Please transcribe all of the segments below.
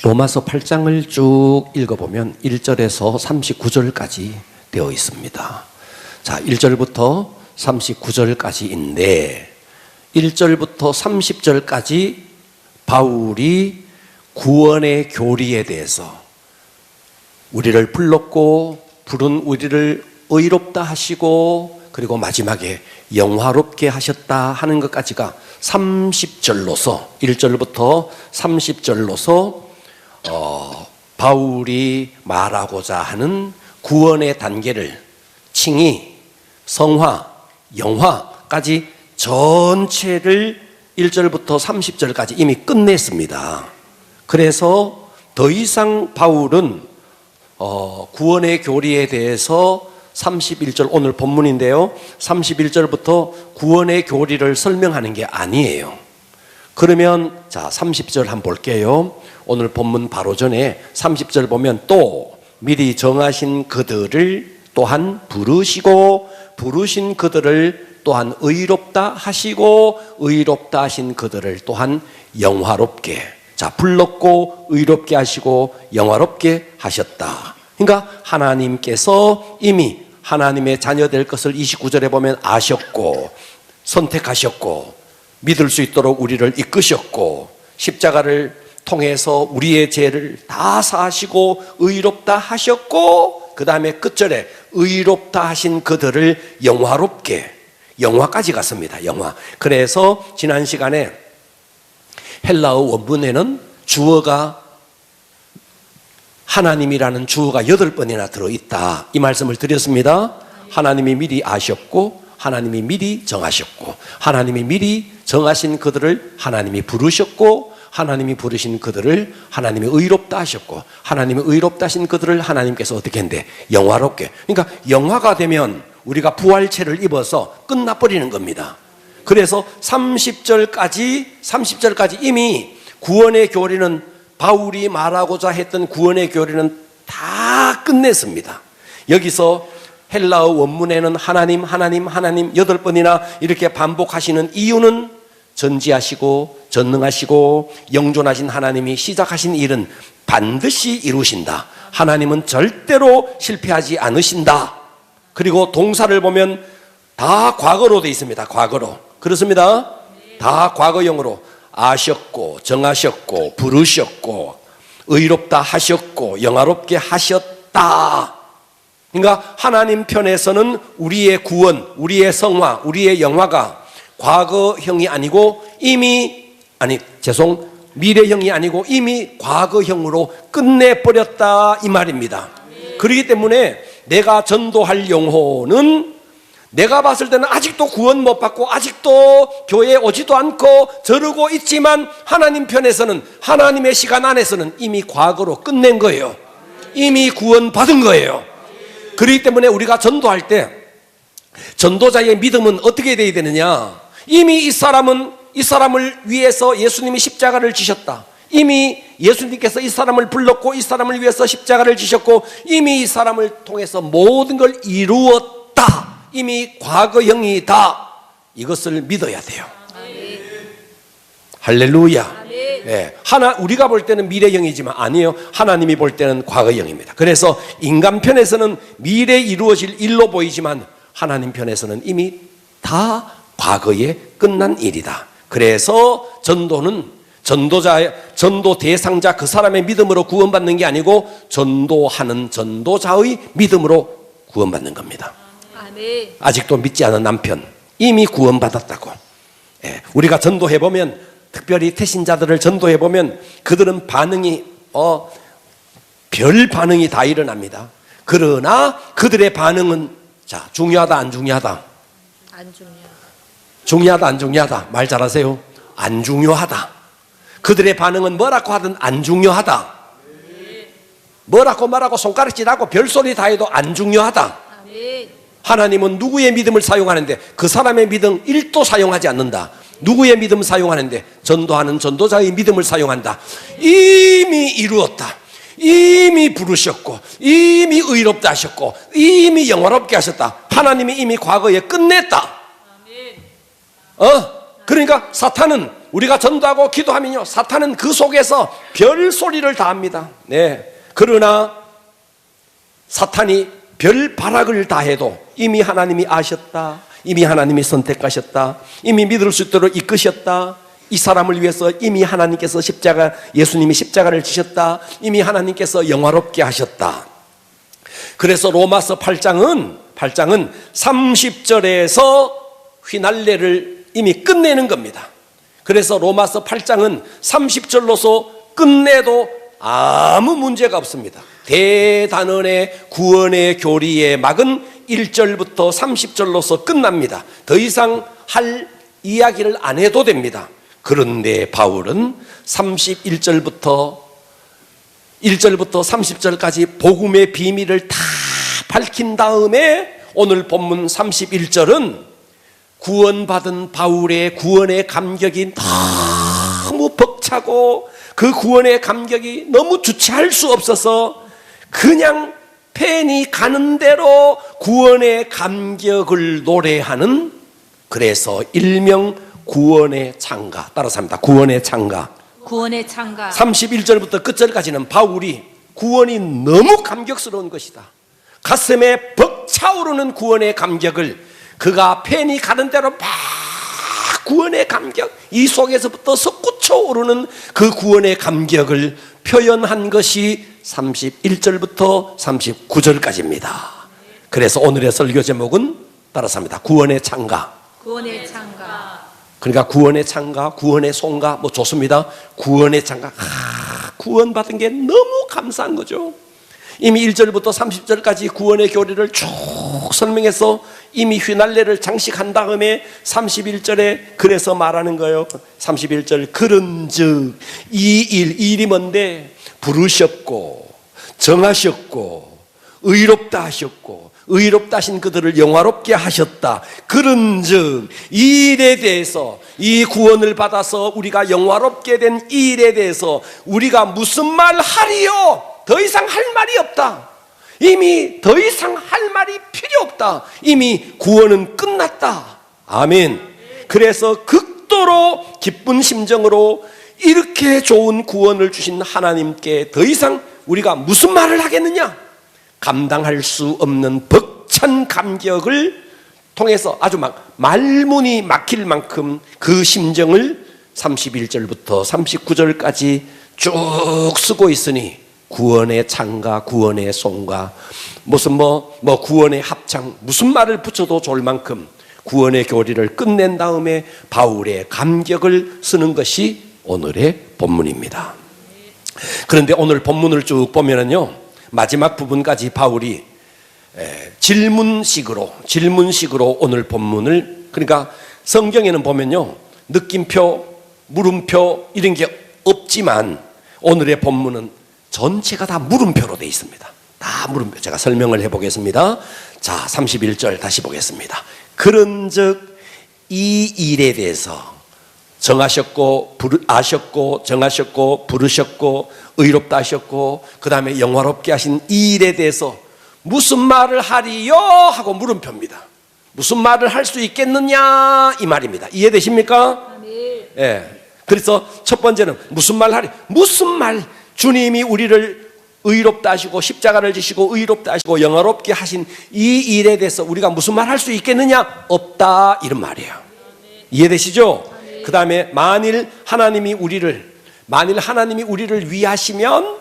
로마서 8장을 쭉 읽어보면 1절에서 39절까지 되어 있습니다. 자, 1절부터 39절까지인데 1절부터 30절까지 바울이 구원의 교리에 대해서 우리를 불렀고 부른 우리를 의롭다 하시고 그리고 마지막에 영화롭게 하셨다 하는 것까지가 30절로서 1절부터 30절로서 바울이 말하고자 하는 구원의 단계를 칭의, 성화, 영화까지 전체를 1절부터 30절까지 이미 끝냈습니다. 그래서 더 이상 바울은 구원의 교리에 대해서 31절 오늘 본문인데요, 31절부터 구원의 교리를 설명하는 게 아니에요. 그러면 자 30절 한번 볼게요. 오늘 본문 바로 전에 30절 보면 또 미리 정하신 그들을 또한 부르시고 부르신 그들을 또한 의롭다 하시고 의롭다 하신 그들을 또한 영화롭게, 자 불렀고 의롭게 하시고 영화롭게 하셨다. 그러니까 하나님께서 이미 하나님의 자녀 될 것을 29절에 보면 아셨고 선택하셨고 믿을 수 있도록 우리를 이끄셨고 십자가를 통해서 우리의 죄를 다 사하시고 의롭다 하셨고 그 다음에 끝절에 의롭다 하신 그들을 영화롭게, 영화까지 갔습니다. 영화. 그래서 지난 시간에 헬라어 원문에는 주어가 하나님이라는 주어가 8번이나 들어있다 이 말씀을 드렸습니다. 하나님이 미리 아셨고 하나님이 미리 정하셨고 하나님이 미리 정하신 그들을 하나님이 부르셨고 하나님이 부르신 그들을 하나님이 의롭다 하셨고 하나님이 의롭다 하신 그들을 하나님께서 어떻게 했는데 영화롭게, 그러니까 영화가 되면 우리가 부활체를 입어서 끝나버리는 겁니다. 그래서 30절까지 이미 구원의 교리는 바울이 말하고자 했던 구원의 교리는 다 끝냈습니다. 여기서 헬라어 원문에는 하나님 8번이나 이렇게 반복하시는 이유는 전지하시고 전능하시고 영존하신 하나님이 시작하신 일은 반드시 이루신다. 하나님은 절대로 실패하지 않으신다. 그리고 동사를 보면 다 과거로 되어 있습니다. 과거로. 그렇습니다. 다 과거형으로 아셨고 정하셨고 부르셨고 의롭다 하셨고 영화롭게 하셨다. 그러니까 하나님 편에서는 우리의 구원, 우리의 성화, 우리의 영화가 과거형이 아니고 미래형이 아니고 이미 과거형으로 끝내버렸다 이 말입니다. 그렇기 때문에 내가 전도할 영혼은 내가 봤을 때는 아직도 구원 못 받고 아직도 교회에 오지도 않고 저러고 있지만 하나님 편에서는 하나님의 시간 안에서는 이미 과거로 끝낸 거예요. 이미 구원 받은 거예요. 그렇기 때문에 우리가 전도할 때 전도자의 믿음은 어떻게 돼야 되느냐, 이미 이 사람을 위해서 예수님이 십자가를 지셨다. 이미 예수님께서 이 사람을 불렀고 이 사람을 위해서 십자가를 지셨고 이미 이 사람을 통해서 모든 걸 이루었다. 이미 과거형이다. 이것을 믿어야 돼요. 할렐루야. 네. 우리가 볼 때는 미래형이지만 아니에요. 하나님이 볼 때는 과거형입니다. 그래서 인간 편에서는 미래에 이루어질 일로 보이지만 하나님 편에서는 이미 다 과거에 끝난 일이다. 그래서 전도는 전도 대상자 그 사람의 믿음으로 구원받는 게 아니고 전도하는 전도자의 믿음으로 구원받는 겁니다. 아직도 믿지 않은 남편 이미 구원받았다고. 우리가 전도해보면, 특별히 태신자들을 전도해보면 그들은 반응이 별 반응이 다 일어납니다. 그러나 그들의 반응은 자 중요하다 안 중요하다? 안 중요하다. 중요하다 안 중요하다? 말 잘하세요. 안 중요하다. 그들의 반응은 뭐라고 하든 안 중요하다. 뭐라고 말하고 손가락질하고 별소리 다 해도 안 중요하다. 하나님은 누구의 믿음을 사용하는데 그 사람의 믿음 1도 사용하지 않는다. 누구의 믿음을 사용하는데 전도하는 전도자의 믿음을 사용한다. 이미 이루었다. 이미 부르셨고 이미 의롭다 하셨고 이미 영화롭게 하셨다. 하나님이 이미 과거에 끝냈다. 그러니까 사탄은 우리가 전도하고 기도하면요, 사탄은 그 속에서 별 소리를 다 합니다. 네. 그러나 사탄이 별 발악을 다 해도 이미 하나님이 아셨다, 이미 하나님이 선택하셨다, 이미 믿을 수 있도록 이끄셨다, 이 사람을 위해서 이미 하나님께서 예수님이 십자가를 지셨다, 이미 하나님께서 영화롭게 하셨다. 그래서 로마서 8장은 30절에서 휘날레를 이미 끝내는 겁니다. 그래서 로마서 8장은 30절로서 끝내도 아무 문제가 없습니다. 대단원의 구원의 교리의 막은 1절부터 30절로서 끝납니다. 더 이상 할 이야기를 안 해도 됩니다. 그런데 바울은 1절부터 30절까지 복음의 비밀을 다 밝힌 다음에 오늘 본문 31절은 구원받은 바울의 구원의 감격이 너무 벅차고 그 구원의 감격이 너무 주체할 수 없어서 그냥 팬이 가는 대로 구원의 감격을 노래하는, 그래서 일명 구원의 창가, 따라서 합니다. 구원의 창가. 구원의 창가. 31절부터 끝절까지는 바울이 구원이 너무 감격스러운 것이다, 가슴에 벅차오르는 구원의 감격을 그가 팬이 가는 대로 막 구원의 감격, 이 속에서부터 솟구쳐 오르는 그 구원의 감격을 표현한 것이 31절부터 39절까지입니다. 그래서 오늘의 설교 제목은 따라서 합니다. 구원의 창가. 구원의 창가. 그러니까 구원의 창가, 구원의 송가 뭐 좋습니다. 구원의 창가, 구원받은 게 너무 감사한 거죠. 이미 1절부터 30절까지 구원의 교리를 쭉 설명해서 이미 휘날레를 장식한 다음에 31절에 그래서 말하는 거예요. 31절, 그런즉 이 일이 뭔데? 부르셨고 정하셨고 의롭다 하셨고 의롭다 하신 그들을 영화롭게 하셨다. 그런즉 이 일에 대해서, 이 구원을 받아서 우리가 영화롭게 된 이 일에 대해서 우리가 무슨 말 하리요? 더 이상 할 말이 없다. 이미 더 이상 할 말이 필요 없다. 이미 구원은 끝났다. 아멘. 그래서 극도로 기쁜 심정으로 이렇게 좋은 구원을 주신 하나님께 더 이상 우리가 무슨 말을 하겠느냐? 감당할 수 없는 벅찬 감격을 통해서 아주 막 말문이 막힐 만큼 그 심정을 31절부터 39절까지 쭉 쓰고 있으니 구원의 창가, 구원의 송가, 무슨 구원의 합창, 무슨 말을 붙여도 좋을 만큼 구원의 교리를 끝낸 다음에 바울의 감격을 쓰는 것이 오늘의 본문입니다. 그런데 오늘 본문을 쭉 보면은요, 마지막 부분까지 바울이 질문식으로 오늘 본문을, 그러니까 성경에는 보면요, 느낌표, 물음표 이런 게 없지만 오늘의 본문은 전체가 다 물음표로 되어 있습니다. 다 물음표. 제가 설명을 해보겠습니다. 자, 31절 다시 보겠습니다. 그런즉 이 일에 대해서 정하셨고 아셨고 정하셨고 부르셨고 의롭다 하셨고 그 다음에 영화롭게 하신 이 일에 대해서 무슨 말을 하리요? 하고 물음표입니다. 무슨 말을 할 수 있겠느냐? 이 말입니다. 이해되십니까? 예. 그래서 첫 번째는 무슨 말 하리? 무슨 말? 주님이 우리를 의롭다 하시고 십자가를 지시고 의롭다 하시고 영화롭게 하신 이 일에 대해서 우리가 무슨 말 할 수 있겠느냐? 없다, 이런 말이에요. 이해되시죠? 그 다음에 만일 하나님이 우리를 위하시면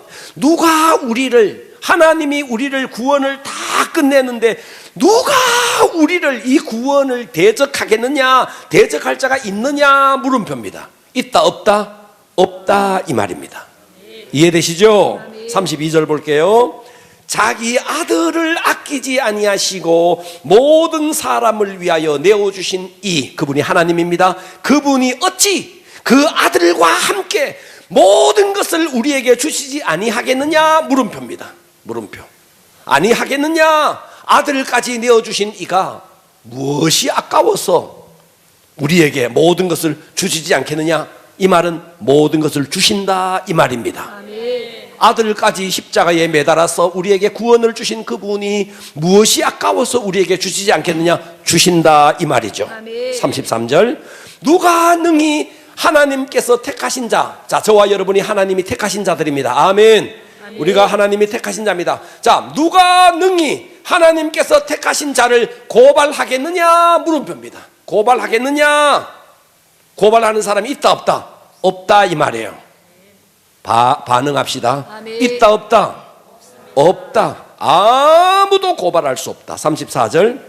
하나님이 우리를 구원을 다 끝내는데 누가 우리를 이 구원을 대적하겠느냐? 대적할 자가 있느냐? 물음표입니다. 있다 없다? 없다, 이 말입니다. 이해되시죠? 32절 볼게요. 자기 아들을 아끼지 아니하시고 모든 사람을 위하여 내어주신 그분이 하나님입니다. 그분이 어찌 그 아들과 함께 모든 것을 우리에게 주시지 아니하겠느냐? 물음표입니다. 물음표. 아니하겠느냐? 아들까지 내어주신 이가 무엇이 아까워서 우리에게 모든 것을 주시지 않겠느냐? 이 말은 모든 것을 주신다, 이 말입니다. 아들까지 십자가에 매달아서 우리에게 구원을 주신 그분이 무엇이 아까워서 우리에게 주시지 않겠느냐? 주신다, 이 말이죠. 33절. 누가 능히 하나님께서 택하신 자, 자, 저와 여러분이 하나님이 택하신 자들입니다. 아멘. 우리가 하나님이 택하신 자입니다. 자, 누가 능히 하나님께서 택하신 자를 고발하겠느냐? 물음표입니다. 고발하겠느냐? 고발하는 사람이 있다 없다? 없다 이 말이에요. 반응합시다. 아멘. 있다 없다? 없다. 아무도 고발할 수 없다. 34절.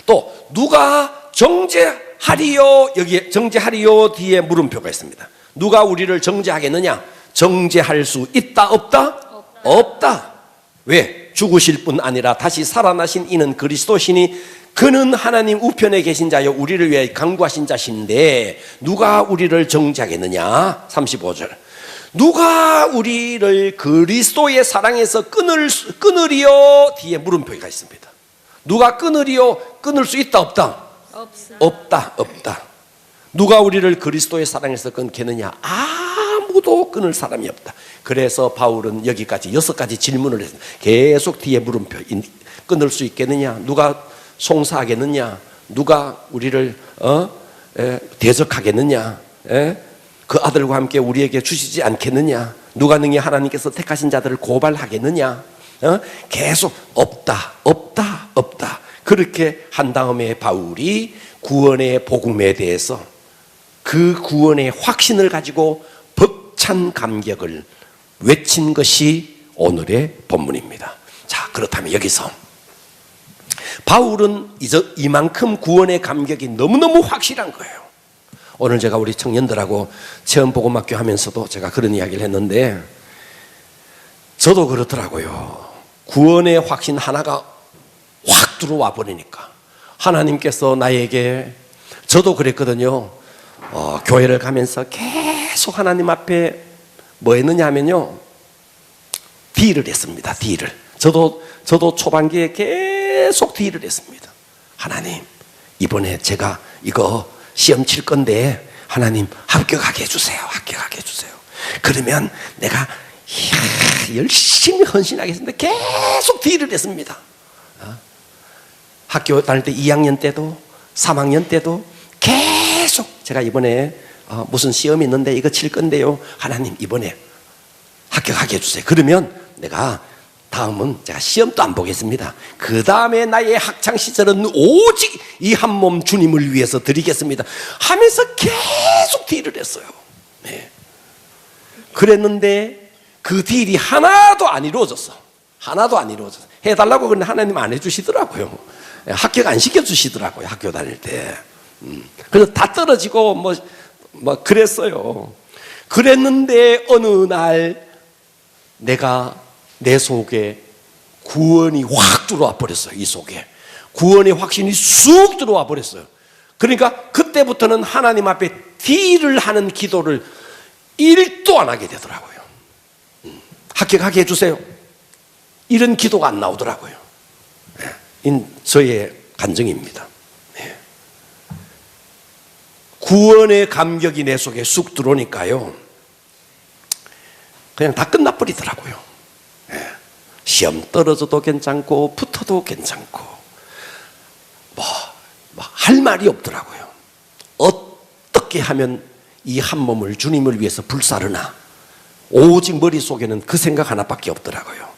또 누가 정죄하리요? 여기에 정죄하리요 뒤에 물음표가 있습니다. 누가 우리를 정죄하겠느냐? 정죄할 수 있다 없다? 없다. 왜? 죽으실 뿐 아니라 다시 살아나신 이는 그리스도시니 그는 하나님 우편에 계신 자여 우리를 위해 간구하신 자신데 누가 우리를 정죄하겠느냐? 35절. 누가 우리를 그리스도의 사랑에서 끊으리요? 뒤에 물음표가 있습니다. 누가 끊으리요? 끊을 수 있다 없다? 없다 없다. 누가 우리를 그리스도의 사랑에서 끊겠느냐? 아무도 끊을 사람이 없다. 그래서 바울은 여기까지 6가지 질문을 했습니다. 계속 뒤에 물음표. 끊을 수 있겠느냐? 누가 송사하겠느냐? 누가 우리를 대적하겠느냐? 그 아들과 함께 우리에게 주시지 않겠느냐? 누가 능히 하나님께서 택하신 자들을 고발하겠느냐? 계속 없다 없다 없다. 그렇게 한 다음에 바울이 구원의 복음에 대해서 그 구원의 확신을 가지고 벅찬 감격을 외친 것이 오늘의 본문입니다. 자, 그렇다면 여기서 바울은 이만큼 구원의 감격이 너무너무 확실한 거예요. 오늘 제가 우리 청년들하고 체험복음학교 하면서도 제가 그런 이야기를 했는데 저도 그렇더라고요. 구원의 확신 하나가 확 들어와 버리니까 하나님께서 나에게, 저도 그랬거든요. 교회를 가면서 계속 하나님 앞에 뭐 했느냐 하면요, 딜을 했습니다. 딜을. 저도 초반기에 계속 딜을 했습니다. 하나님, 이번에 제가 이거 시험 칠 건데 하나님 합격하게 해주세요. 합격하게 해주세요. 그러면 내가 열심히 헌신하게 했는데 계속 딜을 했습니다. 학교 다닐 때 2학년 때도 3학년 때도 계속 제가 이번에 무슨 시험이 있는데 이거 칠 건데요, 하나님 이번에 합격하게 해주세요. 그러면 내가 다음은 제가 시험도 안 보겠습니다. 그 다음에 나의 학창시절은 오직 이 한 몸 주님을 위해서 드리겠습니다 하면서 계속 딜을 했어요. 네. 그랬는데 그 딜이 하나도 안 이루어졌어. 하나도 안 이루어졌어. 해달라고 그러는데 하나님 안 해주시더라고요. 합격 안 시켜주시더라고요. 학교 다닐 때. 그래서 다 떨어지고 뭐 그랬어요. 그랬는데 어느 날 내가 내 속에 구원이 확 들어와 버렸어요. 이 속에 구원의 확신이 쑥 들어와 버렸어요. 그러니까 그때부터는 하나님 앞에 딜을 하는 기도를 1도 안 하게 되더라고요. 합격하게 해주세요. 이런 기도가 안 나오더라고요. 저의 간증입니다. 구원의 감격이 내 속에 쑥 들어오니까요, 그냥 다 끝나버리더라고요. 시험 떨어져도 괜찮고 붙어도 괜찮고 할 말이 없더라고요. 어떻게 하면 이 한 몸을 주님을 위해서 불사르나, 오직 머릿속에는 그 생각 하나밖에 없더라고요.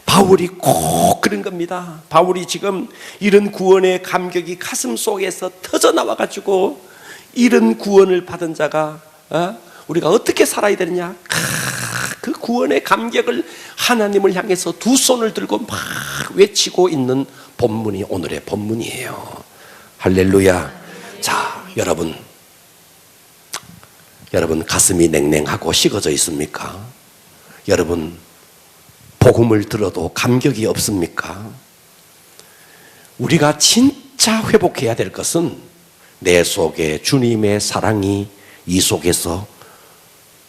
바울이 꼭 그런 겁니다. 바울이 지금 이런 구원의 감격이 가슴 속에서 터져나와 가지고 이런 구원을 받은 자가 우리가 어떻게 살아야 되느냐, 그 구원의 감격을 하나님을 향해서 두 손을 들고 막 외치고 있는 본문이 오늘의 본문이에요. 할렐루야. 자, 여러분 가슴이 냉랭하고 식어져 있습니까? 여러분 복음을 들어도 감격이 없습니까? 우리가 진짜 회복해야 될 것은 내 속에 주님의 사랑이 이 속에서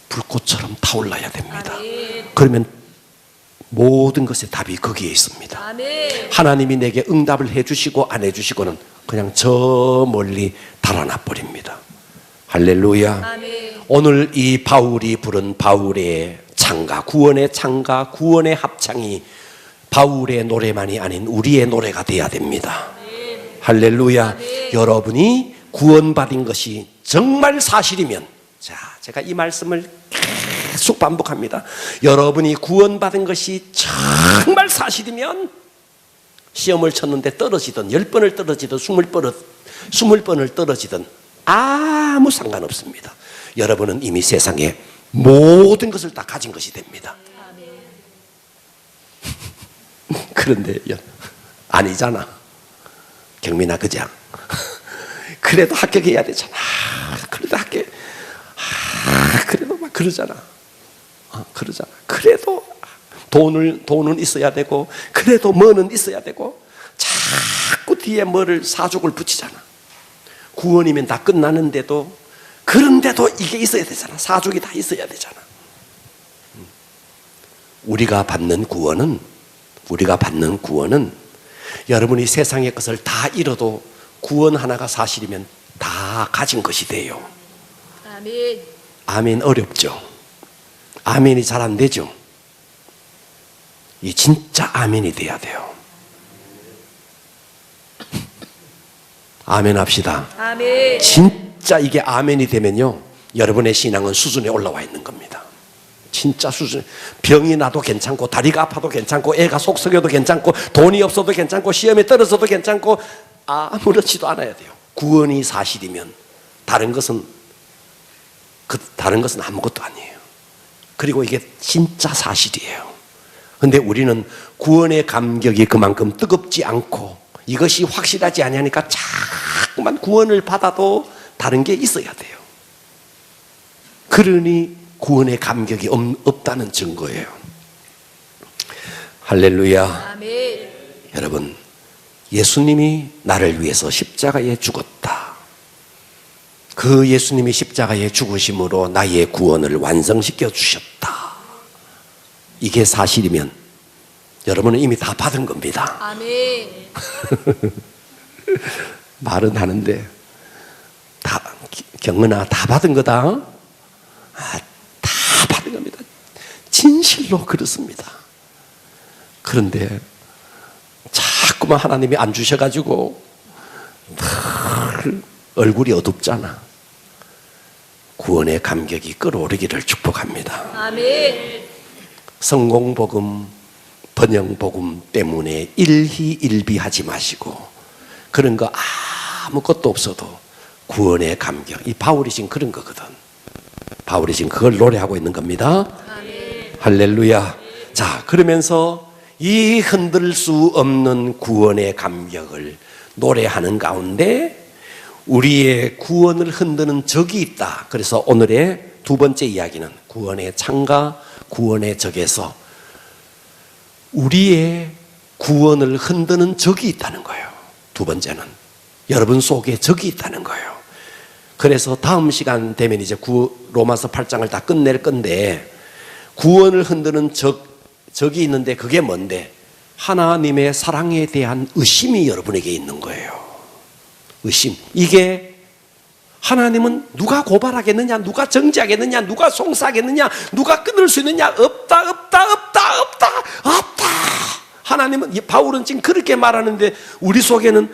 불꽃처럼 타올라야 됩니다. 그러면 모든 것의 답이 거기에 있습니다. 하나님이 내게 응답을 해주시고 안 해주시고는 그냥 저 멀리 달아나 버립니다. 할렐루야. 오늘 이 바울이 부른 바울의 창가, 구원의 창가, 구원의 합창이 바울의 노래만이 아닌 우리의 노래가 돼야 됩니다. 할렐루야. 여러분이 구원받은 것이 정말 사실이면, 자, 제가 이 말씀을 계속 반복합니다. 여러분이 구원받은 것이 정말 사실이면 시험을 쳤는데 떨어지든 10번을 떨어지든 20번을 떨어지든 아무 상관없습니다. 여러분은 이미 세상에 모든 것을 다 가진 것이 됩니다. 그런데 아니잖아. 경민아, 그죠? 그래도 합격해야 되잖아. 그래도 그래도 막 그러잖아. 그러잖아. 그래도 돈은 있어야 되고, 그래도 뭐는 있어야 되고, 자꾸 뒤에 뭐를 사족을 붙이잖아. 구원이면 다 끝나는데도, 그런데도 이게 있어야 되잖아. 사족이 다 있어야 되잖아. 우리가 받는 구원은 여러분이 세상의 것을 다 잃어도 구원 하나가 사실이면 다 가진 것이 돼요. 아멘. 아멘 어렵죠? 아멘이 잘 안 되죠? 이 진짜 아멘이 돼야 돼요. 아멘 합시다. 아멘. 진짜 이게 아멘이 되면요, 여러분의 신앙은 수준에 올라와 있는 겁니다. 진짜 수준. 병이 나도 괜찮고, 다리가 아파도 괜찮고, 애가 속 썩여도 괜찮고, 돈이 없어도 괜찮고, 시험에 떨어져도 괜찮고, 아무렇지도 않아야 돼요. 구원이 사실이면 다른 것은 아무것도 아니에요. 그리고 이게 진짜 사실이에요. 근데 우리는 구원의 감격이 그만큼 뜨겁지 않고 이것이 확실하지 않으니까 자꾸만 구원을 받아도 다른 게 있어야 돼요. 그러니 구원의 감격이 없다는 증거예요. 할렐루야. 아멘. 여러분, 예수님이 나를 위해서 십자가에 죽었다. 그 예수님이 십자가에 죽으심으로 나의 구원을 완성시켜 주셨다. 이게 사실이면 여러분은 이미 다 받은 겁니다. 아멘. 말은 하는데 경은아, 다 받은 거다. 다 받은 겁니다. 진실로 그렇습니다. 그런데 자꾸만 하나님이 안 주셔가지고 얼굴이 어둡잖아. 구원의 감격이 끌어오르기를 축복합니다. 아멘. 성공복음, 번영복음 때문에 일희일비하지 마시고, 그런 거 아무것도 없어도 구원의 감격, 이 바울이 지금 그런 거거든. 바울이 지금 그걸 노래하고 있는 겁니다. 아멘. 할렐루야. 자, 그러면서 이 흔들 수 없는 구원의 감격을 노래하는 가운데 우리의 구원을 흔드는 적이 있다. 그래서 오늘의 두 번째 이야기는 구원의 창과 구원의 적에서 우리의 구원을 흔드는 적이 있다는 거예요. 두 번째는 여러분 속에 적이 있다는 거예요. 그래서 다음 시간 되면 이제 로마서 8장을 다 끝낼 건데, 구원을 흔드는 적이 있는데 그게 뭔데? 하나님의 사랑에 대한 의심이 여러분에게 있는 거예요. 의심. 이게 하나님은 누가 고발하겠느냐, 누가 정죄하겠느냐, 누가 송사하겠느냐, 누가 끊을 수 있느냐? 없다. 하나님은, 바울은 지금 그렇게 말하는데 우리 속에는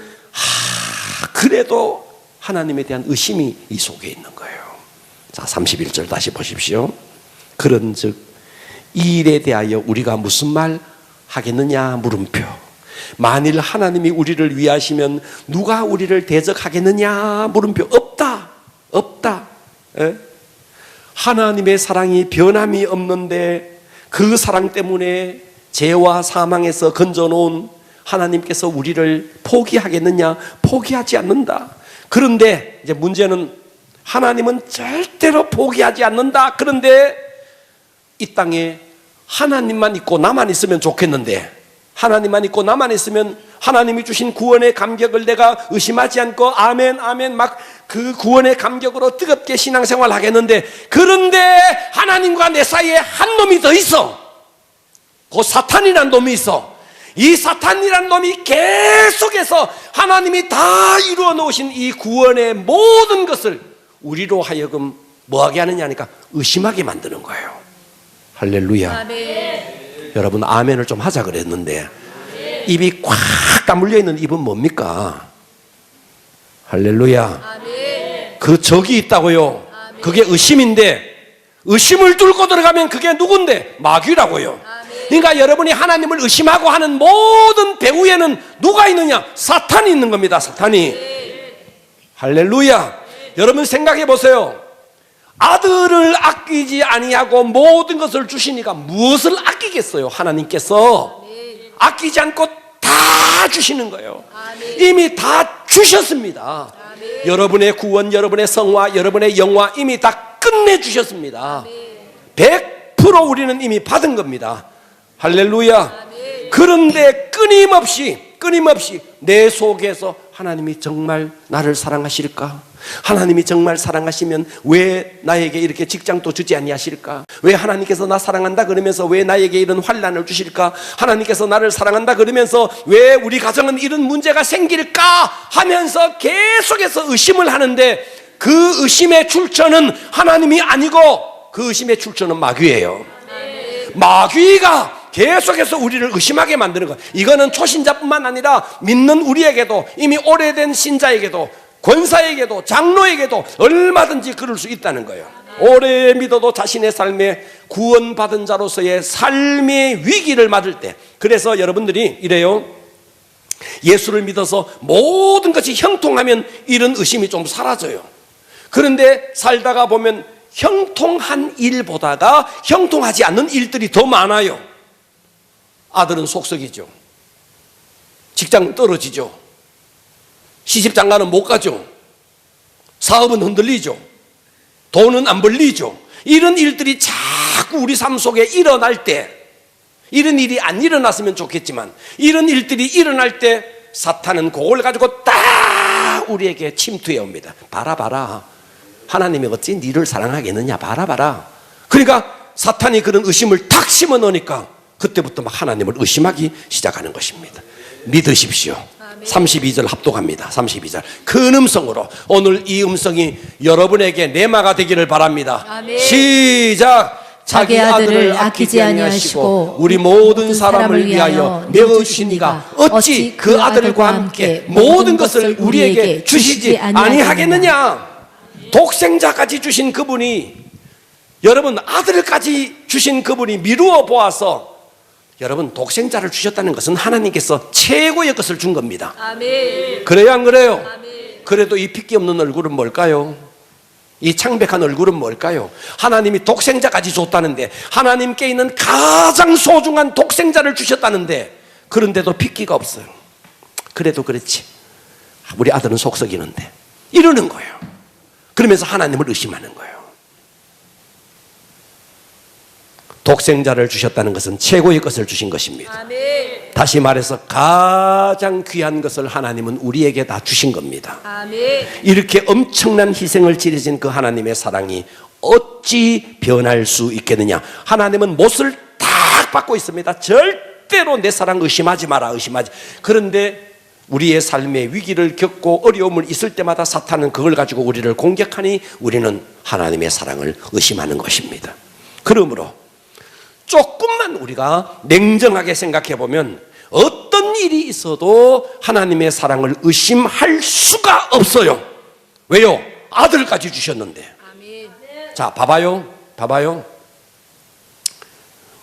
그래도 하나님에 대한 의심이 이 속에 있는 거예요. 자, 31절 다시 보십시오. 그런즉 이 일에 대하여 우리가 무슨 말 하겠느냐? 물음표. 만일 하나님이 우리를 위하시면 누가 우리를 대적하겠느냐? 물음표. 없다. 에? 하나님의 사랑이 변함이 없는데 그 사랑 때문에 죄와 사망에서 건져놓은 하나님께서 우리를 포기하겠느냐? 포기하지 않는다. 그런데 이제 문제는 하나님은 절대로 포기하지 않는다. 그런데 이 땅에 하나님만 있고 나만 있으면 좋겠는데, 하나님만 있고 나만 있으면 하나님이 주신 구원의 감격을 내가 의심하지 않고 아멘 막 그 구원의 감격으로 뜨겁게 신앙생활 하겠는데, 그런데 하나님과 내 사이에 한 놈이 더 있어. 그 사탄이란 놈이 있어. 이 사탄이란 놈이 계속해서 하나님이 다 이루어 놓으신 이 구원의 모든 것을 우리로 하여금 뭐하게 하느냐 하니까 의심하게 만드는 거예요. 할렐루야. 아멘. 여러분, 아멘을 좀 하자 그랬는데 입이 꽉 다물려 있는 입은 뭡니까? 할렐루야. 아멘. 그 적이 있다고요. 그게 의심인데, 의심을 뚫고 들어가면 그게 누군데? 마귀라고요. 그러니까 여러분이 하나님을 의심하고 하는 모든 배후에는 누가 있느냐? 사탄이 있는 겁니다. 사탄이. 할렐루야. 여러분 생각해 보세요. 아들을 아끼지 아니하고 모든 것을 주시니까 무엇을 아끼겠어요? 하나님께서 아끼지 않고 다 주시는 거예요. 이미 다 주셨습니다. 여러분의 구원, 여러분의 성화, 여러분의 영화 이미 다 끝내주셨습니다. 100% 우리는 이미 받은 겁니다. 할렐루야. 그런데 끊임없이 내 속에서 하나님이 정말 나를 사랑하실까? 하나님이 정말 사랑하시면 왜 나에게 이렇게 직장도 주지 아니하실까? 왜 하나님께서 나 사랑한다 그러면서 왜 나에게 이런 환난을 주실까? 하나님께서 나를 사랑한다 그러면서 왜 우리 가정은 이런 문제가 생길까? 하면서 계속해서 의심을 하는데 그 의심의 출처는 하나님이 아니고 그 의심의 출처는 마귀예요. 마귀가 계속해서 우리를 의심하게 만드는 거예요. 이거는 초신자뿐만 아니라 믿는 우리에게도, 이미 오래된 신자에게도, 권사에게도, 장로에게도 얼마든지 그럴 수 있다는 거예요. 오래 믿어도 자신의 삶에 구원받은 자로서의 삶의 위기를 맞을 때, 그래서 여러분들이 이래요. 예수를 믿어서 모든 것이 형통하면 이런 의심이 좀 사라져요. 그런데 살다가 보면 형통한 일보다가 형통하지 않는 일들이 더 많아요. 아들은 속썩이죠. 직장은 떨어지죠. 시집장가는 못 가죠. 사업은 흔들리죠. 돈은 안 벌리죠. 이런 일들이 자꾸 우리 삶 속에 일어날 때, 이런 일이 안 일어났으면 좋겠지만 이런 일들이 일어날 때 사탄은 그걸 가지고 딱 우리에게 침투해 옵니다. 봐라 하나님이 어찌 니를 사랑하겠느냐, 봐라. 그러니까 사탄이 그런 의심을 탁 심어 놓으니까 그때부터 막 하나님을 의심하기 시작하는 것입니다. 믿으십시오. 32절 합독합니다. 32절 큰 음성으로 오늘 이 음성이 여러분에게 내마가 되기를 바랍니다. 아멘. 시작. 자기 아들을 아끼지 아니하시고 우리 모든 사람을 위하여 내어주신 이가 어찌 그 아들과 함께 모든 것을 우리에게 주시지 아니하겠느냐. 독생자까지 주신 그분이, 여러분 아들까지 주신 그분이 미루어 보아서, 여러분 독생자를 주셨다는 것은 하나님께서 최고의 것을 준 겁니다. 아멘. 그래요 안 그래요? 아멘. 그래도 이 핏기 없는 얼굴은 뭘까요? 이 창백한 얼굴은 뭘까요? 하나님이 독생자까지 줬다는데, 하나님께 있는 가장 소중한 독생자를 주셨다는데, 그런데도 핏기가 없어요. 그래도 그렇지, 우리 아들은 속썩이는데, 이러는 거예요. 그러면서 하나님을 의심하는 거예요. 독생자를 주셨다는 것은 최고의 것을 주신 것입니다. 아멘. 다시 말해서 가장 귀한 것을 하나님은 우리에게 다 주신 겁니다. 아멘. 이렇게 엄청난 희생을 치르신 그 하나님의 사랑이 어찌 변할 수 있겠느냐. 하나님은 못을 딱 받고 있습니다. 절대로 내 사랑 의심하지 마라, 의심하지. 그런데 우리의 삶의 위기를 겪고 어려움을 있을 때마다 사탄은 그걸 가지고 우리를 공격하니 우리는 하나님의 사랑을 의심하는 것입니다. 그러므로 조금만 우리가 냉정하게 생각해 보면 어떤 일이 있어도 하나님의 사랑을 의심할 수가 없어요. 왜요? 아들까지 주셨는데. 아멘. 자, 봐봐요.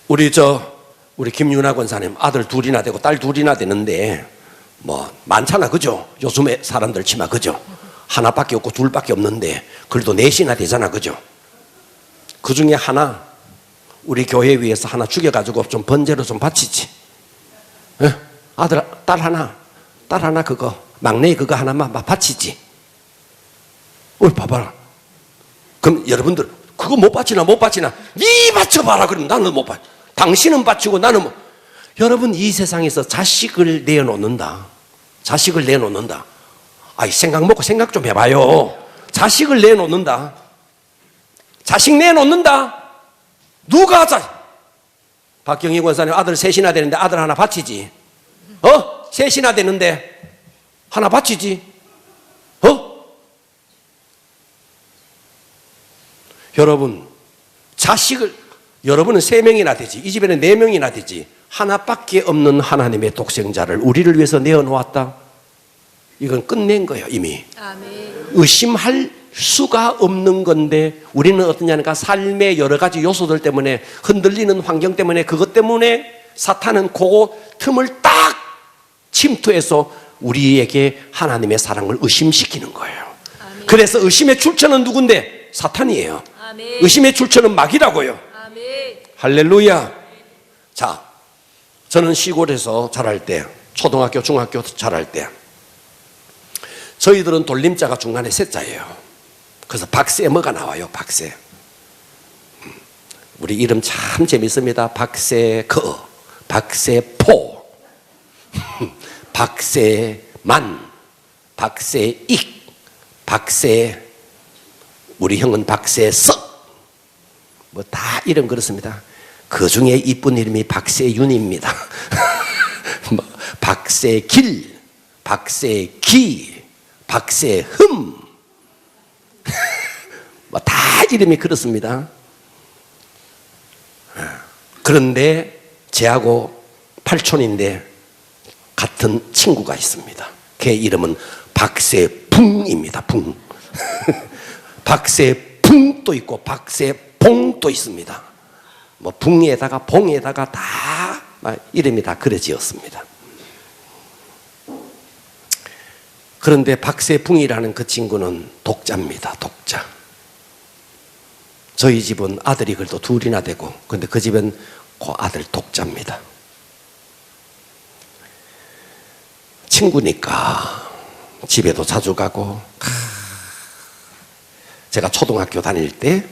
우리 김윤아 권사님 아들 둘이나 되고 딸 둘이나 되는데 뭐 많잖아, 그죠? 요즘에 사람들 치마, 그죠? 하나밖에 없고 둘밖에 없는데 그래도 넷이나 되잖아, 그죠? 그 중에 하나 우리 교회 위해서 하나 죽여가지고 좀 번제로 좀 바치지. 에? 아들, 딸 하나 그거 막내 그거 하나만 바치지. 봐봐라. 그럼 여러분들 그거 못 바치나 네 바쳐봐라. 그럼 나는 못 바쳐. 당신은 바치고 나는 뭐. 여러분 이 세상에서 자식을 내놓는다. 아이 생각 먹고 생각 좀 해봐요. 자식을 내놓는다. 누가 박경희 권사님 아들 셋이나 되는데 아들 하나 바치지. 셋이나 되는데 하나 바치지. 여러분 여러분은 3명이나 되지, 이 집에는 4명이나 되지, 하나밖에 없는 하나님의 독생자를 우리를 위해서 내어놓았다. 이건 끝낸 거예요, 이미. 아멘. 의심할 수가 없는 건데 우리는 어떠냐니까 삶의 여러 가지 요소들 때문에 흔들리는 환경 때문에 그것 때문에 사탄은 그 틈을 딱 침투해서 우리에게 하나님의 사랑을 의심시키는 거예요. 아멘. 그래서 의심의 출처는 누군데? 사탄이에요. 아멘. 의심의 출처는 마귀라고요. 아멘. 할렐루야. 자, 저는 시골에서 자랄 때, 초등학교, 중학교 자랄 때 저희들은 돌림자가 중간에 세자예요. 그래서 박세머가 나와요. 박세. 우리 이름 참 재밌습니다. 박세거, 박세포, 박세만, 박세익, 박세, 우리 형은 박세석, 뭐 다 이름 그렇습니다. 그 중에 이쁜 이름이 박세윤입니다. 뭐 박세길, 박세기, 박세흠, 뭐 다 이름이 그렇습니다. 그런데 제하고 팔촌인데 같은 친구가 있습니다. 걔 이름은 박세붕입니다. 붕. 박세붕도 있고 박세봉도 있습니다. 뭐 붕에다가 봉에다가 다 이름이 다 그래 지었습니다. 그런데 박세붕이라는 그 친구는 독자입니다. 독자. 저희 집은 아들이 그래도 둘이나 되고, 근데 그 집은 그 아들 독자입니다. 친구니까 집에도 자주 가고, 제가 초등학교 다닐 때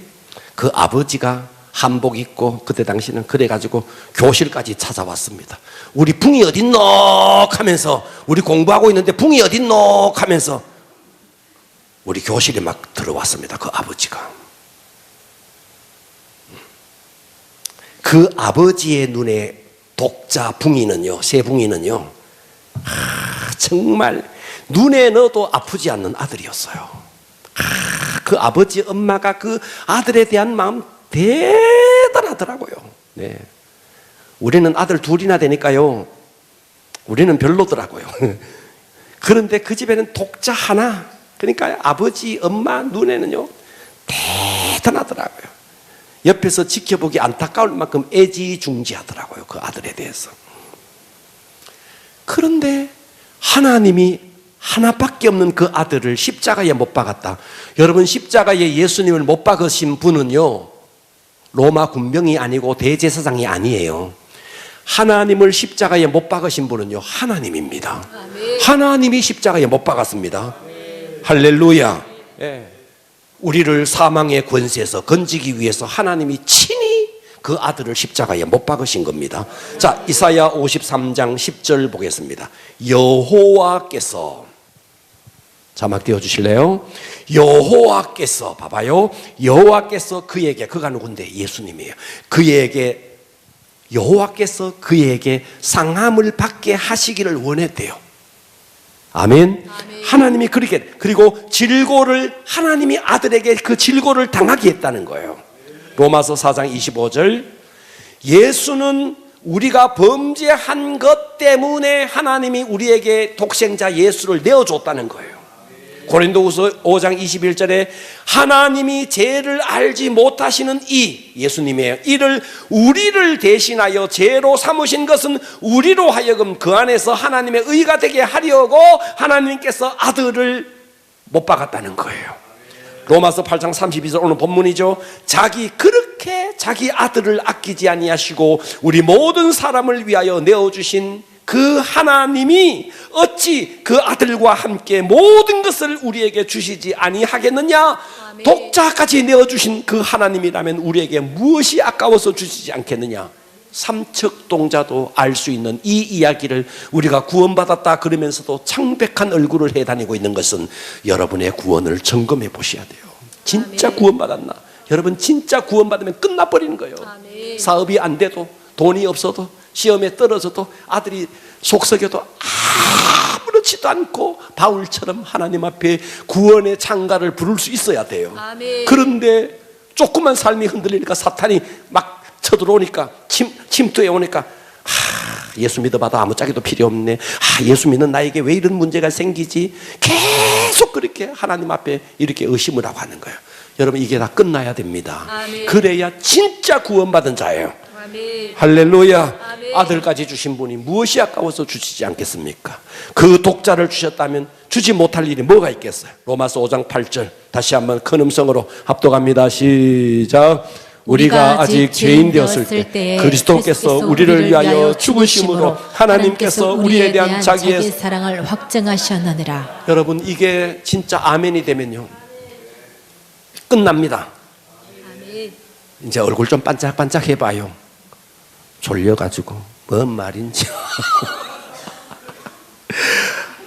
그 아버지가 한복 입고 그때 당시는 그래가지고 교실까지 찾아왔습니다. 우리 붕이 어딨노 하면서, 우리 공부하고 있는데 붕이 어딨노 하면서 우리 교실에 막 들어왔습니다. 그 아버지가. 그 아버지의 눈에 독자 붕이는요, 세붕이는요, 정말 눈에 넣어도 아프지 않는 아들이었어요. 그 아버지 엄마가 그 아들에 대한 마음 대단하더라고요. 네. 우리는 아들 둘이나 되니까요, 우리는 별로더라고요. 그런데 그 집에는 독자 하나, 그러니까 아버지 엄마 눈에는요 대단하더라고요. 옆에서 지켜보기 안타까울 만큼 애지중지하더라고요. 그 아들에 대해서. 그런데 하나님이 하나밖에 없는 그 아들을 십자가에 못 박았다. 여러분, 십자가에 예수님을 못 박으신 분은요, 로마 군병이 아니고 대제사장이 아니에요. 하나님을 십자가에 못 박으신 분은요, 하나님입니다. 아멘. 하나님이 십자가에 못 박았습니다. 아멘. 할렐루야. 예. 우리를 사망의 권세에서 건지기 위해서 하나님이 친히 그 아들을 십자가에 못 박으신 겁니다. 자, 이사야 53장 10절 보겠습니다. 여호와께서, 자막 띄워주실래요? 여호와께서, 봐봐요. 여호와께서 그에게, 그가 누군데? 예수님이에요. 그에게, 여호와께서 그에게 상함을 받게 하시기를 원했대요. 아멘. 아멘. 하나님이 그렇게, 그리고 질고를, 하나님이 아들에게 그 질고를 당하게 했다는 거예요. 로마서 4장 25절. 예수는 우리가 범죄한 것 때문에 하나님이 우리에게 독생자 예수를 내어줬다는 거예요. 고린도후서 5장 21절에 하나님이 죄를 알지 못하시는 이, 예수님이에요. 이를 우리를 대신하여 죄로 삼으신 것은 우리로 하여금 그 안에서 하나님의 의가 되게 하려고 하나님께서 아들을 못 박았다는 거예요. 로마서 8장 32절 오늘 본문이죠. 그렇게 자기 아들을 아끼지 아니하시고 우리 모든 사람을 위하여 내어주신 그 하나님이 어찌 그 아들과 함께 모든 것을 우리에게 주시지 아니하겠느냐? 아멘. 독자까지 내어주신 그 하나님이라면 우리에게 무엇이 아까워서 주시지 않겠느냐? 삼척동자도 알 수 있는 이 이야기를 우리가 구원받았다 그러면서도 창백한 얼굴을 해다니고 있는 것은 여러분의 구원을 점검해 보셔야 돼요. 진짜 아멘. 구원받았나? 여러분, 진짜 구원받으면 끝나버리는 거예요. 아멘. 사업이 안 돼도, 돈이 없어도, 시험에 떨어져도, 아들이 속썩여도 아무렇지도 않고 바울처럼 하나님 앞에 구원의 창가를 부를 수 있어야 돼요. 아멘. 그런데 조그만 삶이 흔들리니까 사탄이 막 쳐들어오니까, 침투해 오니까, 예수 믿어봐도 아무짝에도 필요 없네. 예수 믿는 나에게 왜 이런 문제가 생기지? 계속 그렇게 하나님 앞에 이렇게 의심을 하고 하는 거예요. 여러분, 이게 다 끝나야 됩니다. 아멘. 그래야 진짜 구원받은 자예요. 아멘. 할렐루야. 아멘. 아들까지 주신 분이 무엇이 아까워서 주시지 않겠습니까? 그 독자를 주셨다면 주지 못할 일이 뭐가 있겠어요? 로마서 5장 8절 다시 한번 큰 음성으로 합독합니다. 시작. 우리가 아직 죄인 되었을 때 그리스도께서 우리를 위하여 죽으심으로 하나님께서 우리에 대한 자기의 사랑을 확증하셨느니라. 여러분, 이게 진짜 아멘이 되면요 끝납니다. 아멘. 이제 얼굴 좀 반짝반짝 해봐요. 졸려가지고 뭔 말인지.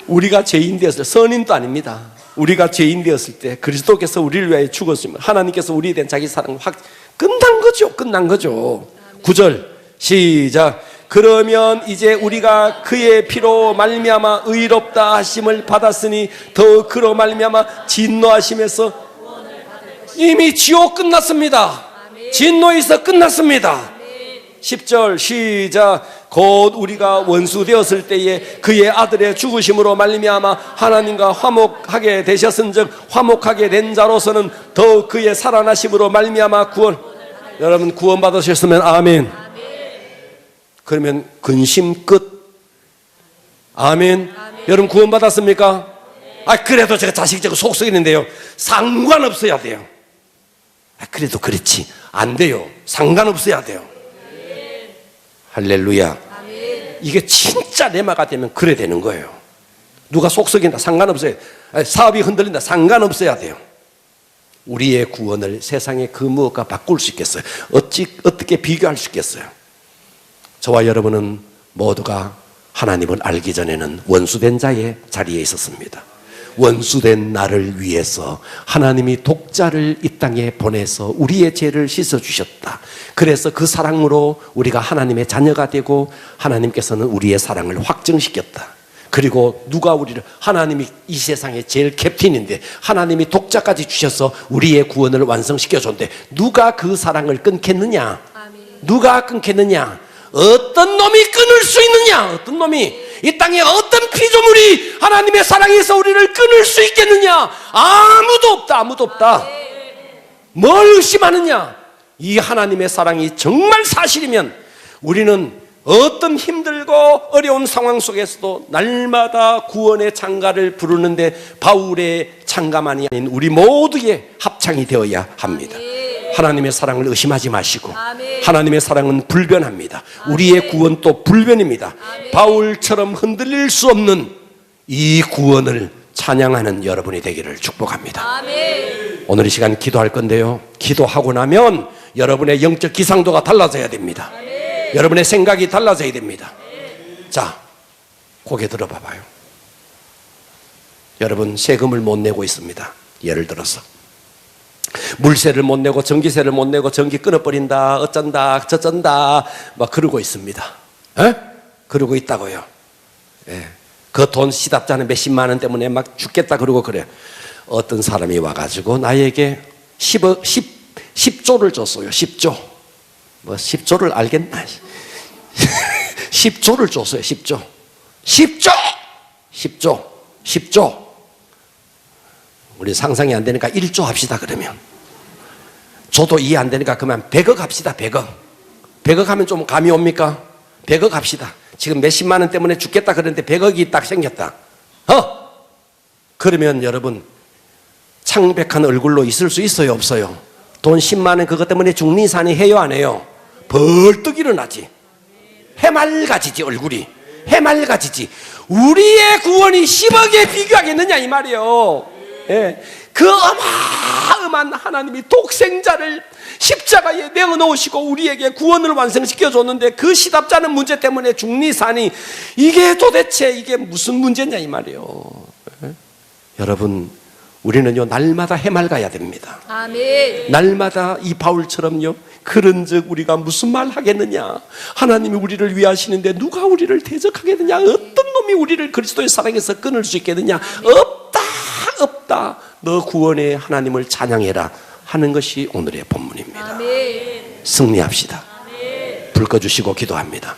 우리가 죄인 되었을 때, 선인도 아닙니다. 우리가 죄인 되었을 때 그리스도께서 우리를 위하여 죽었으면 하나님께서 우리에 대한 자기 사랑을 끝난 거죠. 끝난 거죠. 9절 시작. 그러면 이제 우리가 그의 피로 말미암아 의롭다 하심을 받았으니 더 그로 말미암아 진노하심에서 이미 지옥 끝났습니다. 진노에서 끝났습니다. 10절 시작. 곧 우리가 원수 되었을 때에 그의 아들의 죽으심으로 말미암아 하나님과 화목하게 되셨은즉 화목하게 된 자로서는 더 그의 살아나심으로 말미암아 구원. 여러분, 구원 받으셨으면 아멘. 그러면 근심 끝. 아멘. 여러분, 구원 받았습니까? 그래도 제가 자식적으로 속썩이는데요, 상관없어야 돼요. 그래도 그렇지 안 돼요. 상관없어야 돼요. 할렐루야. 이게 진짜 레마가 되면 그래 되는 거예요. 누가 속썩인다 상관없어요. 사업이 흔들린다 상관없어야 돼요. 우리의 구원을 세상의 그 무엇과 바꿀 수 있겠어요? 어떻게 비교할 수 있겠어요? 저와 여러분은 모두가 하나님을 알기 전에는 원수된 자의 자리에 있었습니다. 원수된 나를 위해서 하나님이 독자를 이 땅에 보내서 우리의 죄를 씻어주셨다. 그래서 그 사랑으로 우리가 하나님의 자녀가 되고 하나님께서는 우리의 사랑을 확증시켰다. 그리고 누가 우리를, 하나님이 이 세상의 제일 캡틴인데 하나님이 독자까지 주셔서 우리의 구원을 완성시켜줬는데 누가 그 사랑을 끊겠느냐? 누가 끊겠느냐? 어떤 놈이 끊을 수 있느냐? 어떤 놈이, 이 땅에 어떤 피조물이 하나님의 사랑에서 우리를 끊을 수 있겠느냐? 아무도 없다. 아무도 없다. 뭘 의심하느냐? 이 하나님의 사랑이 정말 사실이면 우리는 어떤 힘들고 어려운 상황 속에서도 날마다 구원의 창가를 부르는데 바울의 창가만이 아닌 우리 모두의 합창이 되어야 합니다. 하나님의 사랑을 의심하지 마시고, 하나님의 사랑은 불변합니다. 우리의 구원도 불변입니다. 바울처럼 흔들릴 수 없는 이 구원을 찬양하는 여러분이 되기를 축복합니다. 오늘 이 시간 기도할 건데요, 기도하고 나면 여러분의 영적 기상도가 달라져야 됩니다. 여러분의 생각이 달라져야 됩니다. 자, 고개 들어봐봐요. 여러분, 세금을 못 내고 있습니다. 예를 들어서 물세를 못 내고 전기세를 못 내고 전기 끊어버린다, 어쩐다 저쩐다 막 그러고 있습니다. 그러고 있다고요. 그 돈 시답잖아요. 몇십만 원 때문에 막 죽겠다 그러고 그래요. 어떤 사람이 와가지고 나에게 10조를 줬어요. 10조. 뭐 10조를 알겠나? 10조를 줬어요. 10조. 10조! 10조. 10조. 우리 상상이 안 되니까 1조 합시다. 그러면 저도 이해 안 되니까 그러면 100억 합시다. 100억. 100억 하면 좀 감이 옵니까? 100억 합시다. 지금 몇십만 원 때문에 죽겠다 그러는데 100억이 딱 생겼다. 그러면 여러분, 창백한 얼굴로 있을 수 있어요? 없어요? 돈 10만 원 그것 때문에 중리산이 해요? 안 해요? 벌떡 일어나지. 해맑아지지. 얼굴이 해맑아지지. 우리의 구원이 10억에 비교하겠느냐 이 말이에요. 그 어마어마한 하나님이 독생자를 십자가에 내어놓으시고 우리에게 구원을 완성시켜 줬는데 그 시답잖은 문제 때문에 중리산이, 이게 도대체 이게 무슨 문제냐 이 말이에요. 여러분, 우리는요 날마다 해맑아야 됩니다. 아멘. 날마다 이 바울처럼요, 그런즉 우리가 무슨 말 하겠느냐? 하나님이 우리를 위하시는데 누가 우리를 대적하겠느냐? 어떤 놈이 우리를 그리스도의 사랑에서 끊을 수 있겠느냐? 없다. 너 구원의 하나님을 찬양해라 하는 것이 오늘의 본문입니다. 아멘. 승리합시다. 불 꺼주시고 기도합니다.